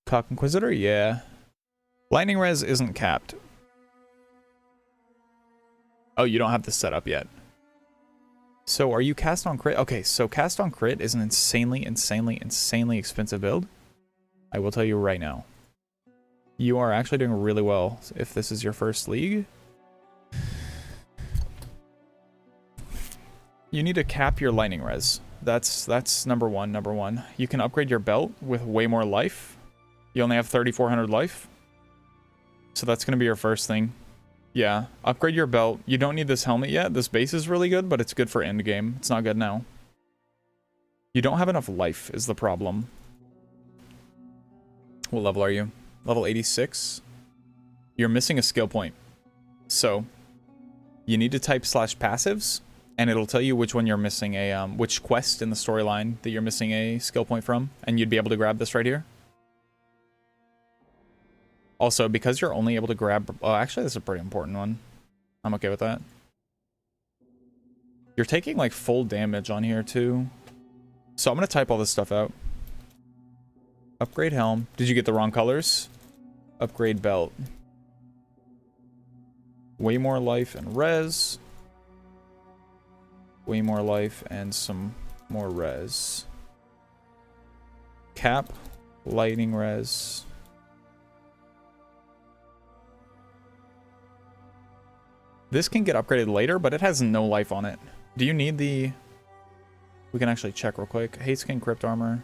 CoC Inquisitor, yeah. Lightning res isn't capped. Oh, you don't have this set up yet. So are you cast on crit? Okay, so cast on crit is an insanely expensive build. I will tell you right now. You are actually doing really well if this is your first league. You need to cap your lightning res. That's number one. You can upgrade your belt with way more life. You only have 3,400 life. So that's going to be your first thing. Yeah, upgrade your belt. You don't need this helmet yet. This base is really good, but it's good for end game. It's not good now. You don't have enough life is the problem. What level are you? Level 86. You're missing a skill point. So you need to type /passives, and it'll tell you which one you're missing a which quest in the storyline that you're missing a skill point from, and you'd be able to grab this right here. Also, because you're only able to grab... Oh, actually, this is a pretty important one. I'm okay with that. You're taking, like, full damage on here, too. So I'm going to type all this stuff out. Upgrade helm. Did you get the wrong colors? Upgrade belt. Way more life and res. Way more life and some more res. Cap. Lightning res. This can get upgraded later, but it has no life on it. Do you need the... We can actually check real quick. Hate skin, crypt armor.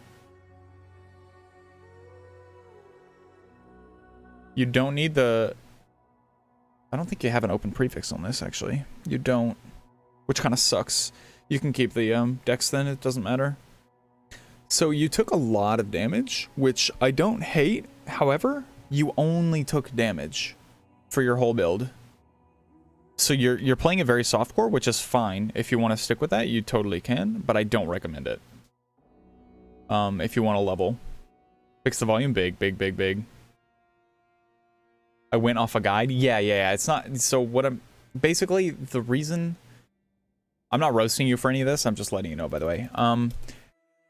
You don't need the... I don't think you have an open prefix on this, actually. You don't. Which kind of sucks. You can keep the dex then, it doesn't matter. So you took a lot of damage, which I don't hate. However, you only took damage for your whole build. So you're playing a very softcore, which is fine. If you want to stick with that, you totally can, but I don't recommend it. If you want to level. Fix the volume, big. I went off a guide. Yeah. It's not... So what I'm... Basically, the reason... I'm not roasting you for any of this. I'm just letting you know, by the way.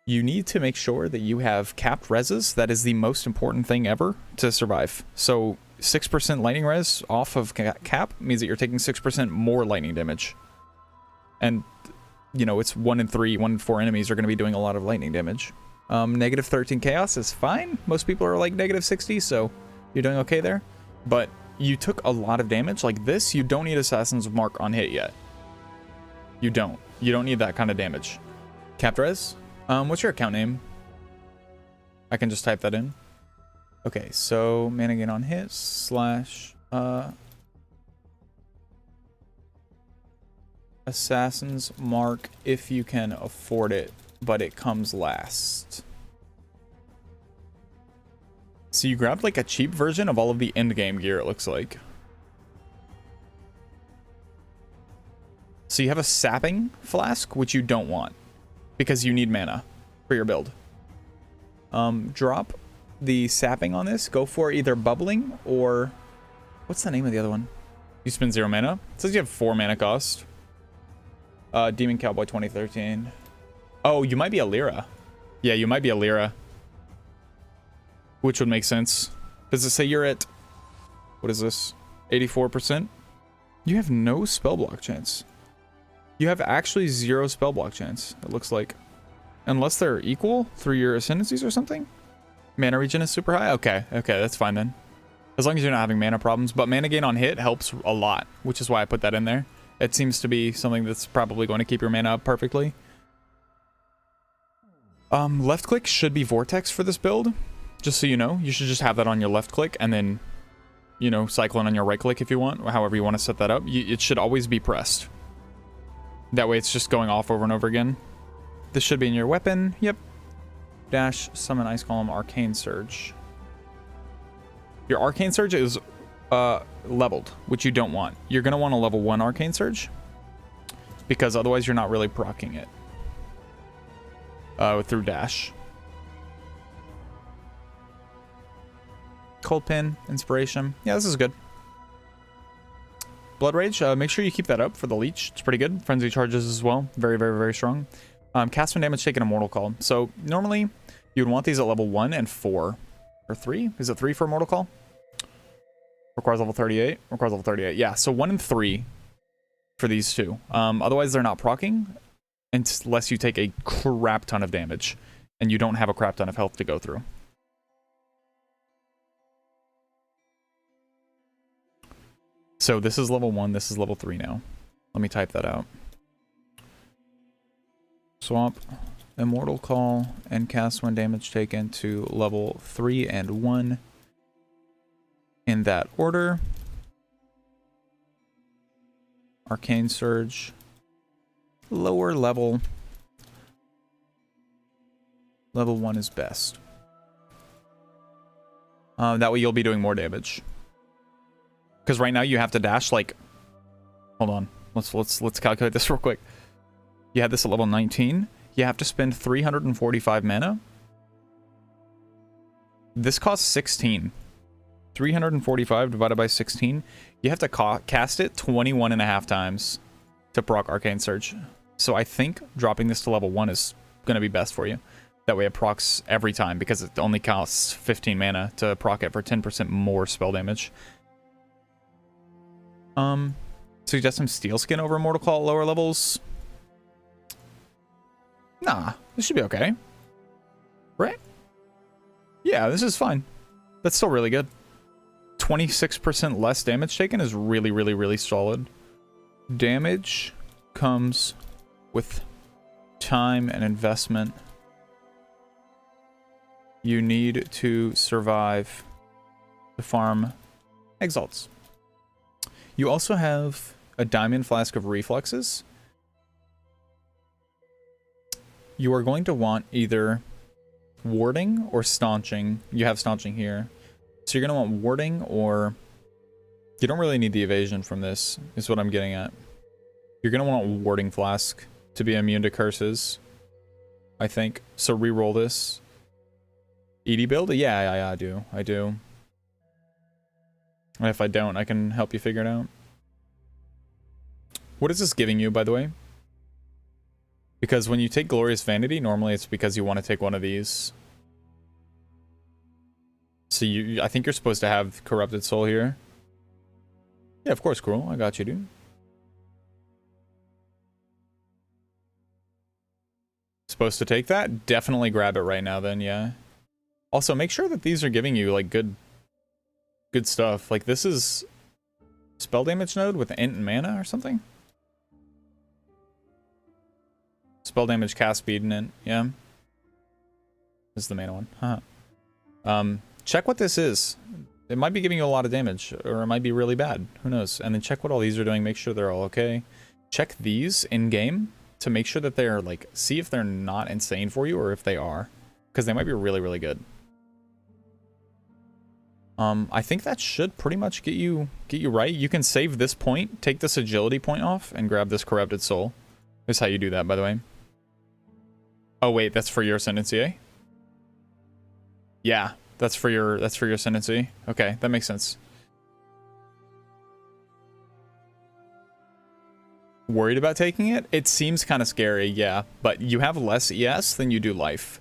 You need to make sure that you have capped reses. That is the most important thing ever to survive. So... 6% lightning res off of cap means that you're taking 6% more lightning damage. And, you know, it's 1 in 3, 1 in 4 enemies are going to be doing a lot of lightning damage. Negative 13 chaos is fine. Most people are like negative 60, so you're doing okay there. But you took a lot of damage. Like this, you don't need Assassin's Mark on hit yet. You don't. You don't need that kind of damage. Capped res? What's your account name? I can just type that in. Okay, so mana gain on hit / Assassin's Mark if you can afford it, but it comes last. So you grabbed like a cheap version of all of the endgame gear, it looks like. So you have a sapping flask, which you don't want because you need mana for your build. Drop the sapping on this. Go for either bubbling or what's the name of the other one? You spend 0 mana. It says you have 4 mana cost. Demon Cowboy 2013. Oh, you might be a Lyra. Yeah, you might be a Lyra, which would make sense. Does it say you're at, what is this, 84%? You have no spell block chance. You have actually 0 spell block chance, it looks like, unless they're equal through your ascendancies or something. Mana regen is super high? Okay, that's fine then. As long as you're not having mana problems. But mana gain on hit helps a lot, which is why I put that in there. It seems to be something that's probably going to keep your mana up perfectly. Left click should be Vortex for this build. Just so you know, you should just have that on your left click and then, you know, Cyclone on your right click if you want, or however you want to set that up. It should always be pressed. That way it's just going off over and over again. This should be in your weapon. Yep. Dash, summon Ice Golem, Arcane Surge. Your Arcane Surge is leveled, which you don't want. You're going to want a level 1 Arcane Surge, because otherwise you're not really proccing it through dash. Cold Pin, Inspiration. Yeah, this is good. Blood Rage, make sure you keep that up for the Leech. It's pretty good. Frenzy charges as well. Very strong. Cast when damage taken, Immortal Call. So normally you would want these at level 1 and 4. Or 3? Is it 3 for Mortal Call? Requires level 38. Requires level 38. Yeah, so 1 and 3 for these two. Otherwise, they're not proccing unless you take a crap ton of damage and you don't have a crap ton of health to go through. So this is level 1, this is level 3 now. Let me type that out. Swap Immortal Call and cast when damage taken to level 3 and 1 in that order. Arcane Surge, lower level. Level 1 is best. That way you'll be doing more damage. Because right now you have to dash like, hold on, let's calculate this real quick. You had this at level 19. You have to spend 345 mana. This costs 16. 345 divided by 16. You have to cast it 21.5 times to proc Arcane Surge. So I think dropping this to level 1 is going to be best for you. That way it procs every time because it only costs 15 mana to proc it for 10% more spell damage. Suggest some Steel Skin over Mortal Call at lower levels. Nah, this should be okay. Right? Yeah, this is fine. That's still really good. 26% less damage taken is really, really, really solid. Damage comes with time and investment. You need to survive to farm exalts. You also have a Diamond Flask of Reflexes. You are going to want either warding or staunching. You have staunching here. So you're going to want warding, or you don't really need the evasion from this, is what I'm getting at. You're going to want warding flask to be immune to curses, I think. So re-roll this. ED build? Yeah, I do. And if I don't, I can help you figure it out. What is this giving you, by the way? Because when you take Glorious Vanity, normally it's because you want to take one of these. So I think you're supposed to have Corrupted Soul here. Yeah, of course, Cruel. I got you, dude. Supposed to take that? Definitely grab it right now then, yeah. Also, make sure that these are giving you, like, good stuff. Like, this is spell damage node with int and mana or something? Spell damage, cast speed, and int, yeah. This is the mana one. Haha. Check what this is. It might be giving you a lot of damage, or it might be really bad. Who knows? And then check what all these are doing. Make sure they're all okay. Check these in-game to make sure that they're, like, see if they're not insane for you or if they are. Because they might be really, really good. I think that should pretty much get you right. You can save this point, take this agility point off, and grab this Corrupted Soul. That's how you do that, by the way. Oh, wait, that's for your Ascendancy, eh? Yeah. That's for your Ascendancy. Okay, that makes sense. Worried about taking it? It seems kind of scary, yeah. But you have less ES than you do life.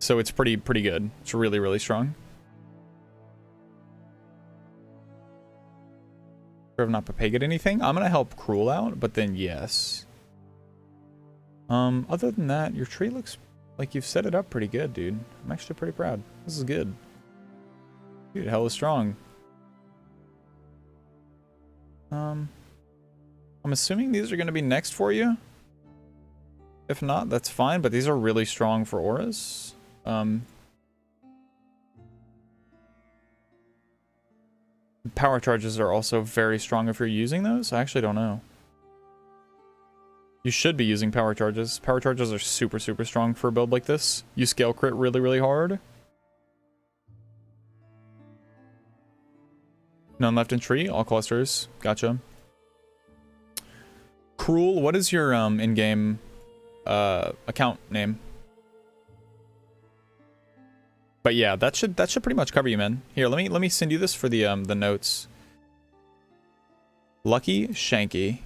So it's pretty good. It's really, really strong. Have not prepared anything? I'm gonna help Cruel out, but then yes. Other than that, your tree looks like you've set it up pretty good, dude. I'm actually pretty proud. This is good. Dude, hell is strong. I'm assuming these are going to be next for you. If not, that's fine, but these are really strong for auras. Power charges are also very strong if you're using those. I actually don't know. You should be using power charges. Power charges are super, super strong for a build like this. You scale crit really, really hard. None left in tree, all clusters. Gotcha. Cruel, what is your in-game account name? But yeah, that should pretty much cover you, man. Here, let me send you this for the notes. Lucky Shanky.